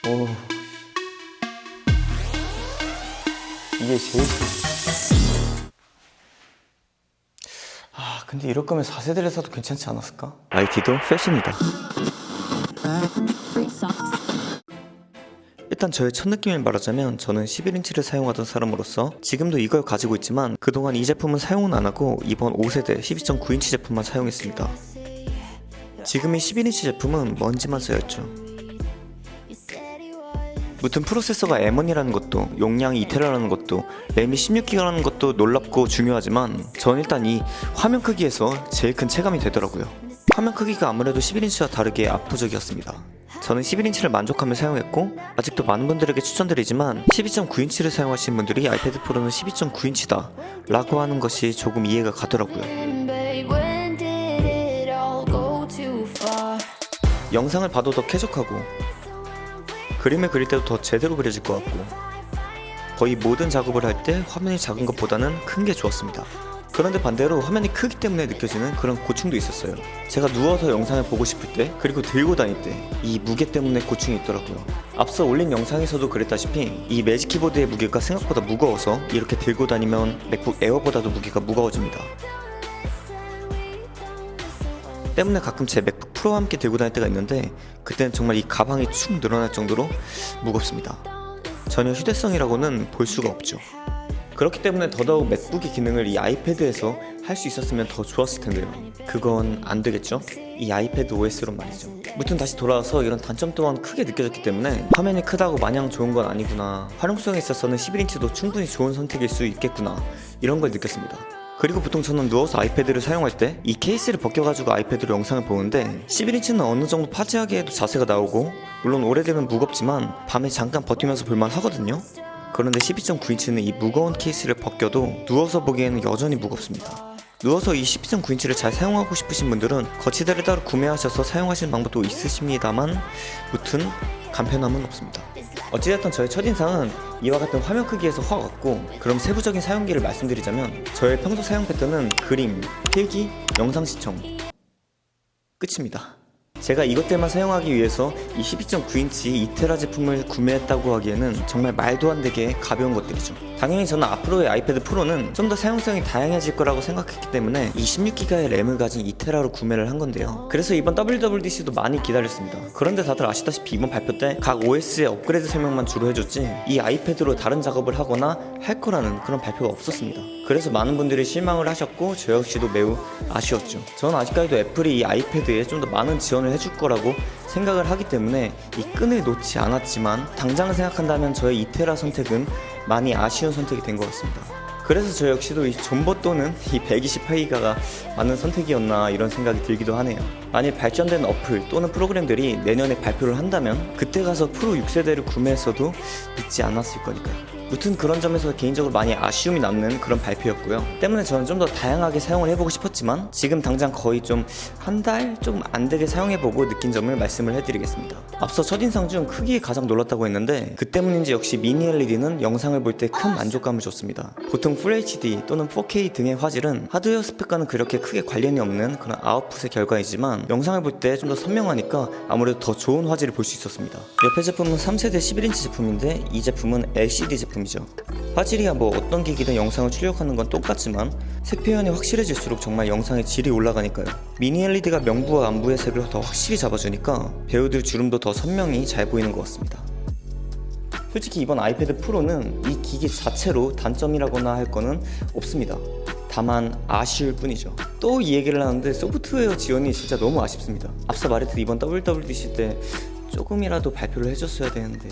오, 이게 제일 근데 이럴 거면 4세대를 사도 괜찮지 않았을까? IT도 패션이다. 일단 저의 첫 느낌을 말하자면 저는 11인치를 사용하던 사람으로서 지금도 이걸 가지고 있지만 그동안 이 제품은 사용은 안하고 이번 5세대 12.9인치 제품만 사용했습니다. 지금 이 11인치 제품은 먼지만 쌓였죠. 무튼 프로세서가 M1이라는 것도 용량이 2TB라는 것도 램이 16GB라는 것도 놀랍고 중요하지만 전 일단 이 화면 크기에서 제일 큰 체감이 되더라고요. 화면 크기가 아무래도 11인치와 다르게 압도적이었습니다. 저는 11인치를 만족하며 사용했고 아직도 많은 분들에게 추천드리지만 12.9인치를 사용하시는 분들이 아이패드 프로는 12.9인치다 라고 하는 것이 조금 이해가 가더라고요. 영상을 봐도 더 쾌적하고 그림을 그릴 때도 더 제대로 그려질 것 같고 거의 모든 작업을 할 때 화면이 작은 것보다는 큰 게 좋았습니다. 그런데 반대로 화면이 크기 때문에 느껴지는 그런 고충도 있었어요. 제가 누워서 영상을 보고 싶을 때 그리고 들고 다닐 때 이 무게 때문에 고충이 있더라고요. 앞서 올린 영상에서도 그랬다시피 이 매직 키보드의 무게가 생각보다 무거워서 이렇게 들고 다니면 맥북 에어보다도 무게가 무거워집니다. 때문에 가끔 제 맥북 프로와 함께 들고 다닐 때가 있는데 그때는 정말 이 가방이 축 늘어날 정도로 무겁습니다. 전혀 휴대성이라고는 볼 수가 없죠. 그렇기 때문에 더더욱 맥북의 기능을 이 아이패드에서 할 수 있었으면 더 좋았을 텐데요. 그건 안 되겠죠? 이 아이패드 OS로 말이죠. 무튼 다시 돌아와서 이런 단점 또한 크게 느껴졌기 때문에 화면이 크다고 마냥 좋은 건 아니구나, 활용성에 있어서는 11인치도 충분히 좋은 선택일 수 있겠구나, 이런 걸 느꼈습니다. 그리고 보통 저는 누워서 아이패드를 사용할 때 이 케이스를 벗겨가지고 아이패드로 영상을 보는데 11인치는 어느 정도 파지하게 해도 자세가 나오고 물론 오래되면 무겁지만 밤에 잠깐 버티면서 볼만 하거든요. 그런데 12.9인치는 이 무거운 케이스를 벗겨도 누워서 보기에는 여전히 무겁습니다. 누워서 이 12.9인치를 잘 사용하고 싶으신 분들은 거치대를 따로 구매하셔서 사용하시는 방법도 있으십니다만 무튼 간편함은 없습니다. 어찌됐든 저의 첫인상은 이와 같은 화면 크기에서 확 왔고, 그럼 세부적인 사용기를 말씀드리자면 저의 평소 사용 패턴은 그림, 필기, 영상 시청 끝입니다. 제가 이것들만 사용하기 위해서 이 12.9인치 2TB 제품을 구매했다고 하기에는 정말 말도 안 되게 가벼운 것들이죠. 당연히 저는 앞으로의 아이패드 프로는 좀 더 사용성이 다양해질 거라고 생각했기 때문에 이 16GB의 램을 가진 2TB로 구매를 한 건데요. 그래서 이번 WWDC도 많이 기다렸습니다. 그런데 다들 아시다시피 이번 발표 때 각 OS의 업그레이드 설명만 주로 해줬지 이 아이패드로 다른 작업을 하거나 할 거라는 그런 발표가 없었습니다. 그래서 많은 분들이 실망을 하셨고 저 역시도 매우 아쉬웠죠. 저는 아직까지도 애플이 이 아이패드에 좀 더 많은 지원을 해줄 거라고 생각을 하기 때문에 이 끈을 놓지 않았지만 당장을 생각한다면 저의 2TB 선택은 많이 아쉬운 선택이 된 것 같습니다. 그래서 저 역시도 이 존버 또는 이 128기가가 맞는 선택이었나 이런 생각이 들기도 하네요. 만일 발전된 어플 또는 프로그램들이 내년에 발표를 한다면 그때 가서 프로 6세대를 구매했어도 늦지 않았을 거니까요. 무튼 그런 점에서 개인적으로 많이 아쉬움이 남는 그런 발표였고요. 때문에 저는 좀 더 다양하게 사용을 해보고 싶었지만 지금 당장 거의 좀 한 달 좀 안되게 사용해보고 느낀 점을 말씀을 해드리겠습니다. 앞서 첫인상 중 크기에 가장 놀랐다고 했는데 그 때문인지 역시 미니 LED는 영상을 볼 때 큰 만족감을 줬습니다. 보통 FHD 또는 4K 등의 화질은 하드웨어 스펙과는 그렇게 크게 관련이 없는 그런 아웃풋의 결과이지만 영상을 볼 때 좀 더 선명하니까 아무래도 더 좋은 화질을 볼 수 있었습니다. 옆에 제품은 3세대 11인치 제품인데 이 제품은 LCD 제품이죠. 화질이야 뭐 어떤 기기든 영상을 출력하는 건 똑같지만 색 표현이 확실해질수록 정말 영상의 질이 올라가니까요. 미니 LED가 명부와 안부의 색을 더 확실히 잡아주니까 배우들 주름도 더 선명히 잘 보이는 것 같습니다. 솔직히 이번 아이패드 프로는 이 기기 자체로 단점이라거나 할 거는 없습니다. 다만 아쉬울 뿐이죠. 또 이 얘기를 하는데 소프트웨어 지원이 진짜 너무 아쉽습니다. 앞서 말했듯 이번 WWDC 때 조금이라도 발표를 해줬어야 되는데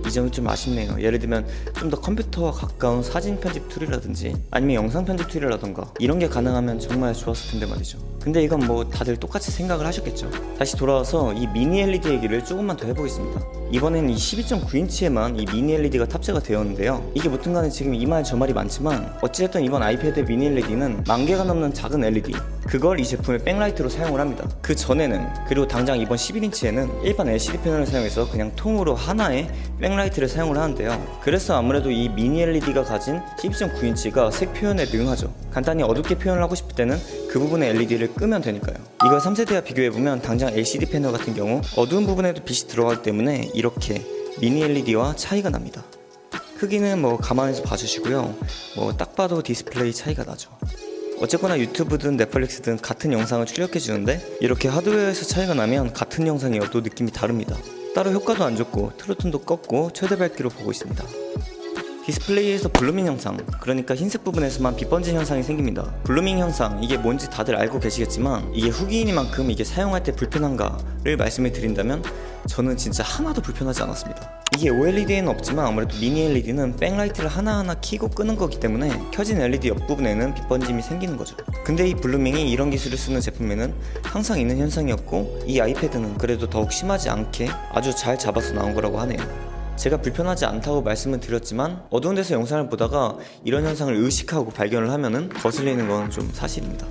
이 점이 좀 아쉽네요. 예를 들면 좀 더 컴퓨터와 가까운 사진 편집 툴이라든지 아니면 영상 편집 툴이라던가 이런 게 가능하면 정말 좋았을 텐데 말이죠. 근데 이건 뭐 다들 똑같이 생각을 하셨겠죠. 다시 돌아와서 이 미니 LED 얘기를 조금만 더 해보겠습니다. 이번엔 이 12.9인치에만 이 미니 LED가 탑재가 되었는데요. 이게 무튼간에 지금 이 말 저 말이 많지만 어찌됐든 이번 아이패드 미니 LED는 10,000개가 넘는 작은 LED, 그걸 이 제품의 백라이트로 사용을 합니다. 그 전에는, 그리고 당장 이번 11인치에는 일반 LCD 패널을 사용해서 그냥 통으로 하나의 백라이트를 사용을 하는데요. 그래서 아무래도 이 미니 LED가 가진 12.9인치가 색 표현에 능하죠. 간단히 어둡게 표현을 하고 싶을 때는 그 부분의 LED를 끄면 되니까요. 이걸 3세대와 비교해보면 당장 LCD 패널 같은 경우 어두운 부분에도 빛이 들어가기 때문에 이렇게 미니 LED와 차이가 납니다. 크기는 감안해서 봐주시고요. 딱 봐도 디스플레이 차이가 나죠. 어쨌거나 유튜브든 넷플릭스든 같은 영상을 출력해 주는데 이렇게 하드웨어에서 차이가 나면 같은 영상이어도 느낌이 다릅니다. 따로 효과도 안 좋고 트루톤도 껐고 최대 밝기로 보고 있습니다. 디스플레이에서 블루밍 현상, 그러니까 흰색 부분에서만 빛 번진 현상이 생깁니다. 블루밍 현상, 이게 뭔지 다들 알고 계시겠지만 이게 후기이니만큼 이게 사용할 때 불편한가를 말씀을 드린다면 저는 진짜 하나도 불편하지 않았습니다. 이게 OLED에는 없지만 아무래도 미니 LED는 백라이트를 하나하나 켜고 끄는 거기 때문에 켜진 LED 옆부분에는 빛 번짐이 생기는 거죠. 근데 이 블루밍이 이런 기술을 쓰는 제품에는 항상 있는 현상이었고 이 아이패드는 그래도 더욱 심하지 않게 아주 잘 잡아서 나온 거라고 하네요. 제가 불편하지 않다고 말씀을 드렸지만 어두운 데서 영상을 보다가 이런 현상을 의식하고 발견을 하면은 거슬리는 건 좀 사실입니다.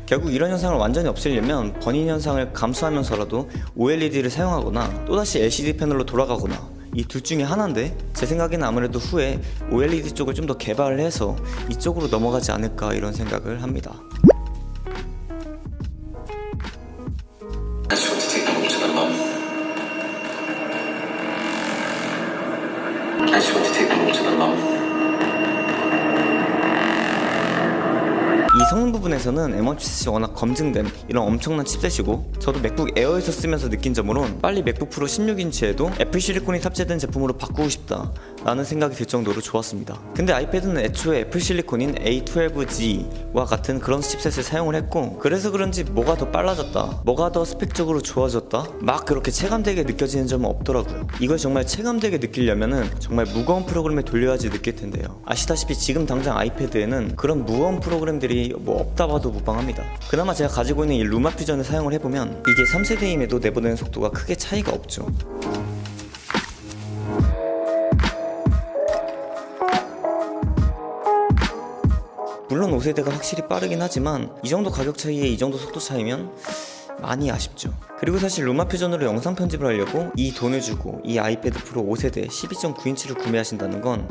결국 이런 현상을 완전히 없애려면 번인 현상을 감수하면서라도 OLED를 사용하거나 또다시 LCD 패널로 돌아가거나 이 둘 중에 하나인데 제 생각에는 아무래도 후에 OLED 쪽을 좀 더 개발을 해서 이쪽으로 넘어가지 않을까 이런 생각을 합니다. 이 성능 부분에서는 M1 칩셋이 워낙 검증된 이런 엄청난 칩셋이고 저도 맥북 에어에서 쓰면서 느낀 점으론 빨리 맥북 프로 16인치에도 애플 실리콘이 탑재된 제품으로 바꾸고 싶다 라는 생각이 들 정도로 좋았습니다. 근데 아이패드는 애초에 애플 실리콘인 A12G와 같은 그런 칩셋을 사용을 했고 그래서 그런지 뭐가 더 빨라졌다, 뭐가 더 스펙적으로 좋아졌다 막 그렇게 체감되게 느껴지는 점은 없더라고요. 이걸 정말 체감되게 느끼려면은 정말 무거운 프로그램에 돌려야지 느낄 텐데요. 아시다시피 지금 당장 아이패드에는 그런 무거운 프로그램들이 없다 봐도 무방합니다. 그나마 제가 가지고 있는 이 루마 퓨전을 사용을 해보면 이게 3세대임에도 내보내는 속도가 크게 차이가 없죠. 물론 5세대가 확실히 빠르긴 하지만 이 정도 가격 차이에 이 정도 속도 차이면 많이 아쉽죠. 그리고 사실 루마 퓨전으로 영상 편집을 하려고 이 돈을 주고 이 아이패드 프로 5세대 12.9인치를 구매하신다는 건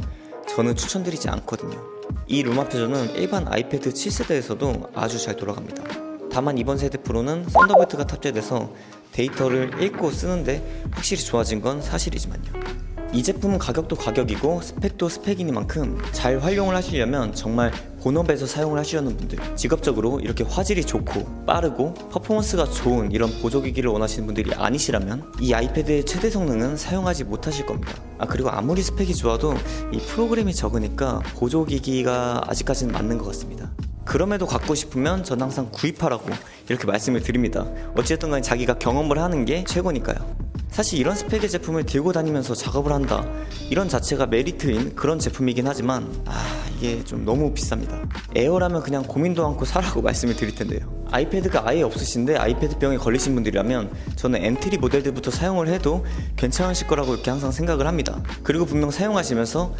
저는 추천드리지 않거든요. 이 루마 퓨전은 일반 아이패드 7세대에서도 아주 잘 돌아갑니다. 다만 이번 세대 프로는 썬더볼트가 탑재돼서 데이터를 읽고 쓰는데 확실히 좋아진 건 사실이지만요. 이 제품은 가격도 가격이고 스펙도 스펙이니만큼 잘 활용을 하시려면 정말 본업에서 사용을 하시려는 분들, 직업적으로 이렇게 화질이 좋고 빠르고 퍼포먼스가 좋은 이런 보조기기를 원하시는 분들이 아니시라면 이 아이패드의 최대 성능은 사용하지 못하실 겁니다. 그리고 아무리 스펙이 좋아도 이 프로그램이 적으니까 보조기기가 아직까지는 맞는 것 같습니다. 그럼에도 갖고 싶으면 전 항상 구입하라고 이렇게 말씀을 드립니다. 어찌됐든 간에 자기가 경험을 하는 게 최고니까요. 사실 이런 스펙의 제품을 들고 다니면서 작업을 한다, 이런 자체가 메리트인 그런 제품이긴 하지만 이게 좀 너무 비쌉니다. 에어라면 그냥 고민도 않고 사라고 말씀을 드릴 텐데요. 아이패드가 아예 없으신데 아이패드병에 걸리신 분들이라면 저는 엔트리 모델들부터 사용을 해도 괜찮으실 거라고 이렇게 항상 생각을 합니다. 그리고 분명 사용하시면서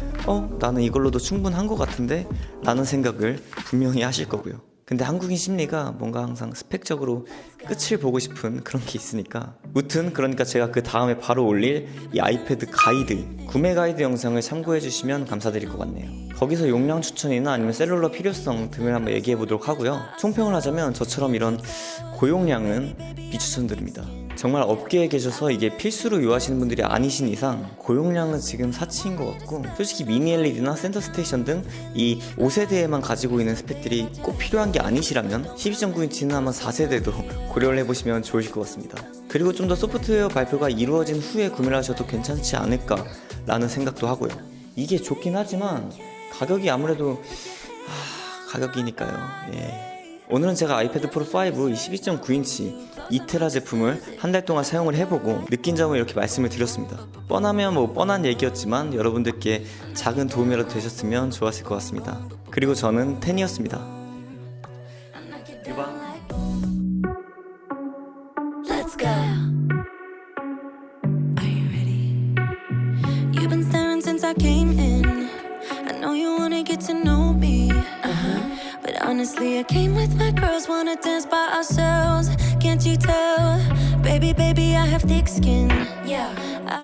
나는 이걸로도 충분한 것 같은데 라는 생각을 분명히 하실 거고요. 근데 한국인 심리가 뭔가 항상 스펙적으로 끝을 보고 싶은 그런 게 있으니까 무튼 그러니까 제가 그 다음에 바로 올릴 이 아이패드 가이드, 구매 가이드 영상을 참고해 주시면 감사드릴 것 같네요. 거기서 용량 추천이나 아니면 셀룰러 필요성 등을 한번 얘기해 보도록 하고요. 총평을 하자면 저처럼 이런 고용량은 비추천드립니다. 정말 업계에 계셔서 이게 필수로 요하시는 분들이 아니신 이상 고용량은 지금 사치인 것 같고, 솔직히 미니 LED나 센터 스테이션 등 이 5세대에만 가지고 있는 스펙들이 꼭 필요한 게 아니시라면 12.9인치는 한번 4세대도 고려를 해보시면 좋으실 것 같습니다. 그리고 좀 더 소프트웨어 발표가 이루어진 후에 구매를 하셔도 괜찮지 않을까 라는 생각도 하고요. 이게 좋긴 하지만 가격이 아무래도 가격이니까요. 오늘은 제가 아이패드 프로 5 12.9인치 2테라 제품을 한 달 동안 사용을 해보고 느낀 점을 이렇게 말씀을 드렸습니다. 뻔하면 뻔한 얘기였지만 여러분들께 작은 도움이라도 되셨으면 좋았을 것 같습니다. 그리고 저는 텐이었습니다. 유바. Let's go. Are you ready? You've been staring since I came in. I know you wanna get to know me. But I Honestly, I came with my girls, wanna dance by ourselves. Can't you tell? Baby, baby, I have thick skin. Yeah.